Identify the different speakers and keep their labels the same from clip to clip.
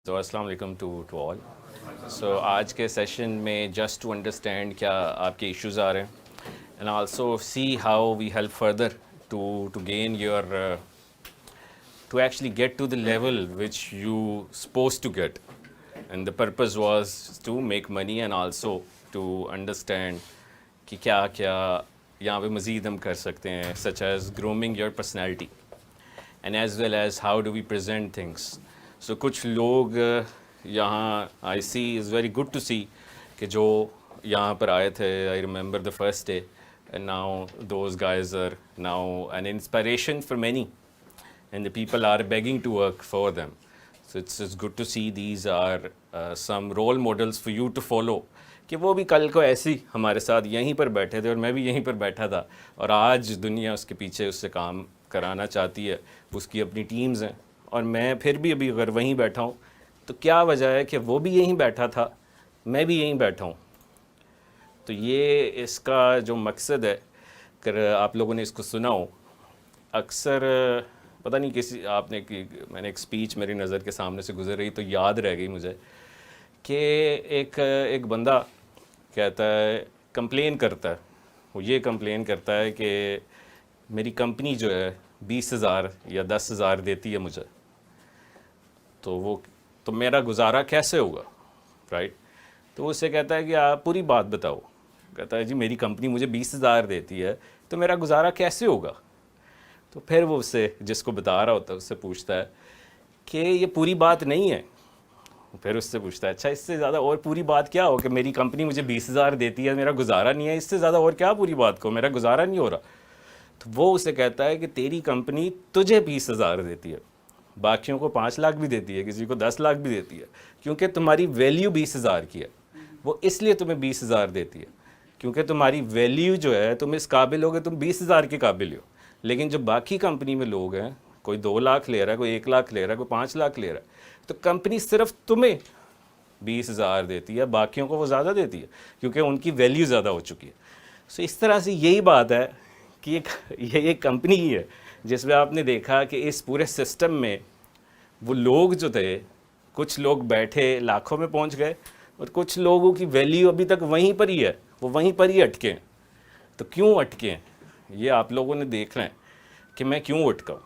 Speaker 1: तो अस्सलाम वालेकुम टू ऑल। सो आज के सेशन में जस्ट टू अंडरस्टैंड क्या आपके इश्यूज आ रहे हैं and also see how we help further to gain your to actually get to the level which you supposed to get, and the purpose was to make money and also to understand कि क्या क्या यहाँ पे मज़ीद हम कर सकते हैं, such as grooming your personality and as well as how do we present things. So कुछ लोग यहाँ I see is very good to see कि जो यहाँ पर आए थे, I remember the first day, and now those guys are now an inspiration for many and the people are begging to work for them. So it's good to see these are some role models for you to follow कि वो भी कल को ऐसे ही हमारे साथ यहीं पर बैठे थे और मैं भी यहीं पर बैठा था और आज दुनिया उसके पीछे उससे काम कराना चाहती है, उसकी अपनी टीम्स हैं और मैं फिर भी अभी अगर वहीं बैठा हूँ तो क्या वजह है कि वो भी यहीं बैठा था, मैं भी यहीं बैठा हूँ। तो ये इसका जो मकसद है, अगर आप लोगों ने इसको सुना हो, अक्सर पता नहीं किसी आपने कि मैंने एक स्पीच मेरी नज़र के सामने से गुजर रही तो याद रह गई मुझे कि एक बंदा कहता है, कंप्लेन करता है, वो ये कंप्लेन करता है कि मेरी कंपनी जो है 20,000 या 10,000 देती है मुझे, तो मेरा गुजारा कैसे होगा, राइट। तो उससे कहता है कि आप पूरी बात बताओ। कहता है जी मेरी कंपनी मुझे 20,000 देती है तो मेरा गुजारा कैसे होगा। तो फिर वो उससे जिसको बता रहा होता है उससे पूछता है कि ये पूरी बात नहीं है। फिर उससे पूछता है अच्छा इससे ज़्यादा और पूरी बात क्या हो कि मेरी कंपनी मुझे 20,000 देती है, मेरा गुजारा नहीं है, इससे ज़्यादा और क्या पूरी बात को, मेरा गुजारा नहीं हो रहा। तो वो उसे कहता है कि तेरी कंपनी तुझे 20,000 देती है, बाकियों को 5 लाख भी देती है, किसी को 10 लाख भी देती है, क्योंकि तुम्हारी वैल्यू 20,000 की है। वो इसलिए तुम्हें 20,000 देती है क्योंकि तुम्हारी वैल्यू जो है, तुम इस काबिल हो कि तुम 20,000 के काबिल हो। लेकिन जो बाकी कंपनी में लोग हैं, कोई 2 लाख ले रहा है, कोई 1 लाख ले रहा है, कोई 5 लाख ले रहा है, तो कंपनी सिर्फ तुम्हें 20,000 देती है, बाकियों को वो ज़्यादा देती है क्योंकि उनकी वैल्यू ज़्यादा हो चुकी है। सो इस तरह से यही बात है कि ये एक कंपनी ही है जिसमें आपने देखा कि इस पूरे सिस्टम में वो लोग जो थे, कुछ लोग बैठे लाखों में पहुंच गए और कुछ लोगों की वैल्यू अभी तक वहीं पर ही है, वो वहीं पर ही अटके हैं। तो क्यों अटके हैं ये आप लोगों ने देखना है कि मैं क्यों अटका हूँ।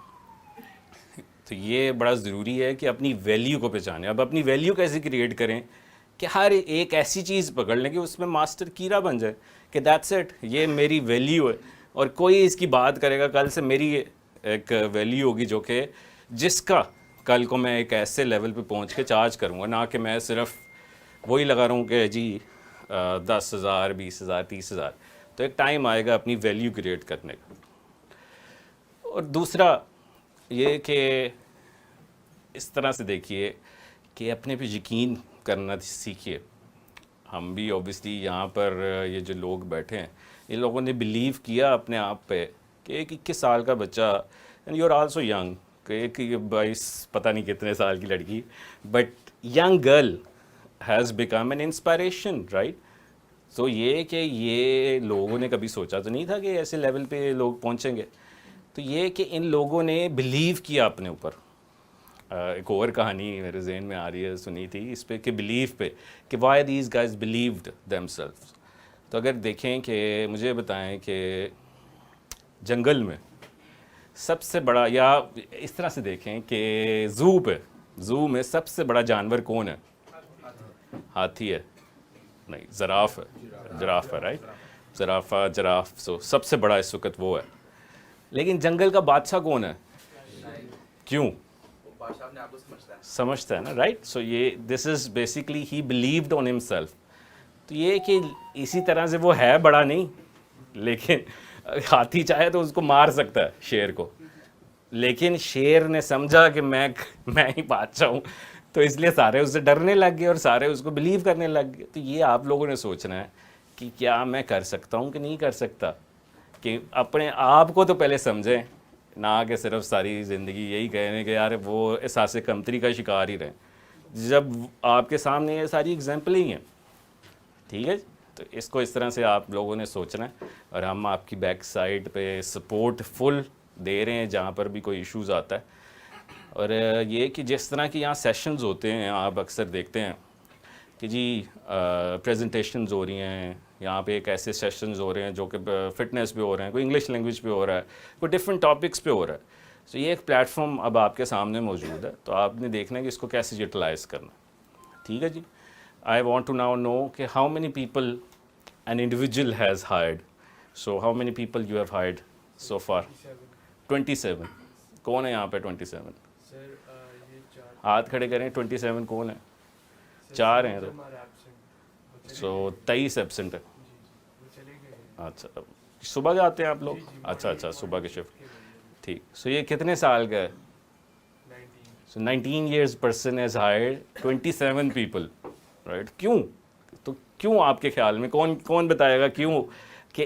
Speaker 1: तो ये बड़ा ज़रूरी है कि अपनी वैल्यू को पहचानें। अब अपनी वैल्यू कैसे क्रिएट करें कि हर एक ऐसी चीज़ पकड़ लें कि उसमें मास्टर कीड़ा बन जाए कि दैट्स इट, ये मेरी वैल्यू है और कोई इसकी बात करेगा, कल से मेरी एक वैल्यू होगी जो कि जिसका कल को मैं एक ऐसे लेवल पे पहुंच के चार्ज करूंगा, ना कि मैं सिर्फ वही लगा रहा हूँ कि जी 10,000 20,000 30,000। तो एक टाइम आएगा अपनी वैल्यू क्रिएट करने का। और दूसरा ये कि इस तरह से देखिए कि अपने पे यकीन करना सीखिए। हम भी ऑब्वियसली यहाँ पर ये जो लोग बैठे हैं, इन लोगों ने बिलीव किया अपने आप पे कि एक 21 साल का बच्चा, and you are also young, कि एक 22 पता नहीं कितने साल की लड़की, but young girl has become an inspiration, right. तो ये कि ये लोगों ने कभी सोचा तो नहीं था कि ऐसे लेवल पे लोग पहुँचेंगे। तो ये कि इन लोगों ने बिलीव किया अपने ऊपर। एक और कहानी मेरे जहन में आ रही है, सुनी थी इस पे कि बिलीव पे, कि why these guys believed themselves. तो अगर देखें कि मुझे बताएं कि जंगल में सबसे बड़ा, या इस तरह से देखें कि ज़ू में सबसे बड़ा जानवर कौन है? हाथी है? नहीं, ज़राफ़ है। जिराफ है, राइट। जिराफ सो सबसे बड़ा इस वक्त वो है। लेकिन जंगल का बादशाह कौन है? क्यों? समझता है ना, राइट। सो ये this is basically he believed on himself. तो ये कि इसी तरह से वो है बड़ा नहीं, लेकिन हाथी चाहे तो उसको मार सकता है, शेर को, लेकिन शेर ने समझा कि मैं ही बादशाह हूँ, तो इसलिए सारे उससे डरने लग गए और सारे उसको बिलीव करने लग गए। तो ये आप लोगों ने सोचना है कि क्या मैं कर सकता हूँ कि नहीं कर सकता, कि अपने आप को तो पहले समझें, ना कि सिर्फ सारी ज़िंदगी यही कहने कि यार वो एहसास कमतरी का शिकार ही रहें, जब आपके सामने ये सारी एग्जाम्पल ही हैं। ठीक है, तो इसको इस तरह से आप लोगों ने सोचना है और हम आपकी बैक साइड पे सपोर्ट फुल दे रहे हैं जहाँ पर भी कोई इश्यूज़ आता है। और ये कि जिस तरह के यहाँ सेशंस होते हैं आप अक्सर देखते हैं कि जी प्रेजेंटेशंस हो रही हैं, यहाँ पे एक ऐसे सेशंस हो रहे हैं जो कि फिटनेस पे हो रहे हैं, कोई इंग्लिश लैंग्वेज पे हो रहा है, कोई डिफरेंट टॉपिक्स पे हो रहा है। सो ये एक प्लेटफॉर्म अब आपके सामने मौजूद है, तो आपने देखना है कि इसको कैसे यूटिलाइज़ करना। ठीक है जी। I want to now know कि how many people an individual has hired. So how many people you have hired so far? 27। कौन है यहाँ पे 27? हाथ खड़े करें। 27 कौन है? 4 हैं तो। सो 23 एब्सेंट है। अच्छा, सुबह जाते हैं आप लोग? अच्छा, सुबह के शिफ्ट। ठीक। सो ये कितने साल का है? सो 19 years person has hired 27 people, right? क्यों? तो क्यों आपके ख्याल में कौन बताएगा क्यों कि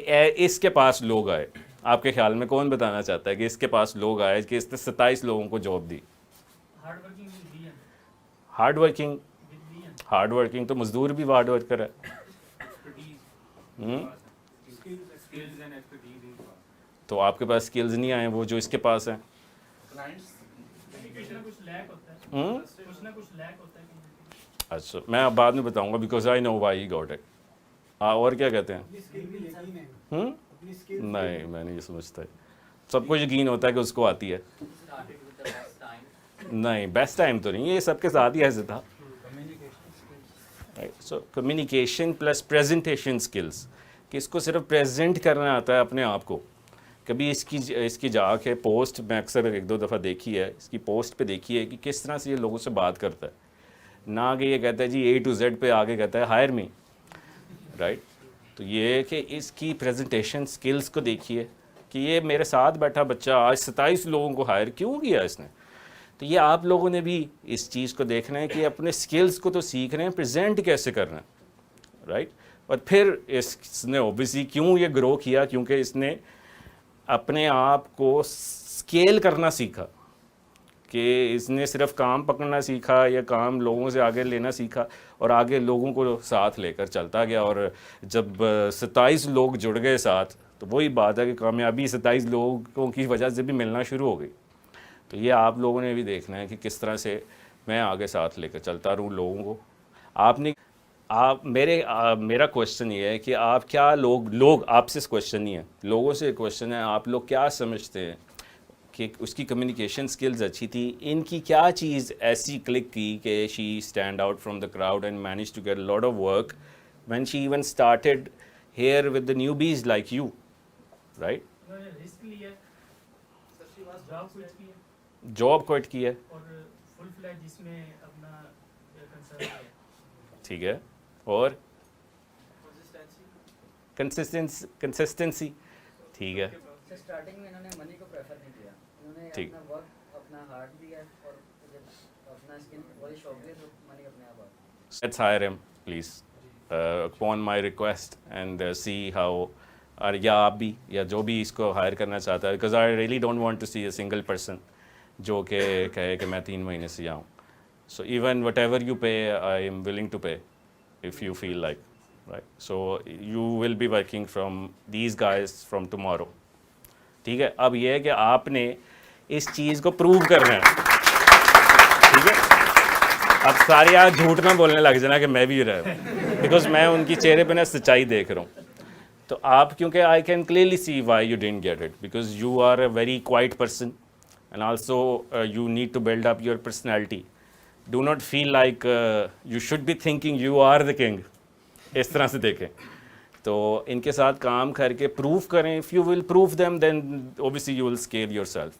Speaker 1: इसके पास लोग आए? आपके ख्याल में कौन बताना चाहता है कि इसके पास लोग आए कि इसने 27 लोगों को जॉब दी? हार्ड वर्किंग तो मजदूर भी हार्ड वर्कर है। तो आपके पास स्किल्स नहीं आए वो जो इसके पास हैं। अच्छा, मैं अब बाद में बताऊंगा because I know why he got it. और क्या कहते हैं? नहीं, मैं नहीं समझता। सबको यकीन होता है कि उसको आती है। नहीं, बेस्ट टाइम तो नहीं, ये सबके साथ ही ऐसे था। So communication plus presentation skills, कि इसको सिर्फ प्रेजेंट करना आता है अपने आप को। कभी इसकी जाके पोस्ट मैं अक्सर 1-2 दफ़ा देखी है, इसकी पोस्ट पे देखी है कि किस तरह से ये लोगों से बात करता है। ना कि ये कहता है जी A to Z पे आगे कहता है हायर मी, राइट? तो ये कि इसकी प्रेजेंटेशन स्किल्स को देखिए कि ये मेरे साथ बैठा बच्चा आज 27 लोगों को हायर क्यों किया इसने। तो ये आप लोगों ने भी इस चीज़ को देखना है कि अपने स्किल्स को तो सीख रहे हैं, प्रेजेंट कैसे करना है, राइट? और फिर इसने ओबियसली क्यों ये ग्रो किया, क्योंकि इसने अपने आप को स्केल करना सीखा, कि इसने सिर्फ काम पकड़ना सीखा या काम लोगों से आगे लेना सीखा और आगे लोगों को साथ लेकर चलता गया। और जब 27 लोग जुड़ गए साथ, तो वही बात है कि कामयाबी 27 लोगों की वजह से भी मिलना शुरू हो गई। तो ये आप लोगों ने भी देखना है कि किस तरह से मैं आगे साथ लेकर चलता रहूँ लोगों को। मेरा क्वेश्चन ये है कि आप क्या लोग आपसे क्वेश्चन नहीं है, लोगों से क्वेश्चन है, आप लोग क्या समझते हैं कि उसकी कम्युनिकेशन स्किल्स अच्छी थी, इनकी क्या चीज़ ऐसी क्लिक की कि she stand out from the crowd and manage to get lot of work when she even started here with the newbies like you, right? Job quit की है, ठीक है, और कंसिस्टेंसी, ठीक है।
Speaker 2: स्टार्टिंग में इन्होंने मनी को प्रेफर नहीं किया, इन्होंने
Speaker 1: ठीक।
Speaker 2: अपना वर्क अपना हार्ड दिया और अपना स्किल वही शौक दिया, तो मनी अपने आप आता है।
Speaker 1: Let's hire him, please, upon my request and see how, और या आप भी या जो भी इसको हायर करना चाहता है, because I really don't want to see a single person जो कि कहे कि मैं 3 महीने से जाऊँ। So even whatever you pay I am willing to pay if you feel like, right? So you will be working from these guys from tomorrow, ठीक है? अब यह है कि आपने इस चीज़ को प्रूव करना है, ठीक है? अब सारे यहाँ झूठ ना बोलने लग जाना कि मैं भी रहा, बिकॉज मैं उनकी चेहरे पे ना सच्चाई देख रहा हूँ। तो आप, क्योंकि I can clearly see why you didn't get it, because you are a very quite person and also you need to build up your personality. Do not feel like you should be thinking you are the king, इस तरह से देखें। तो इनके साथ काम करके prove करें। If you will prove them then obviously you will scale your self.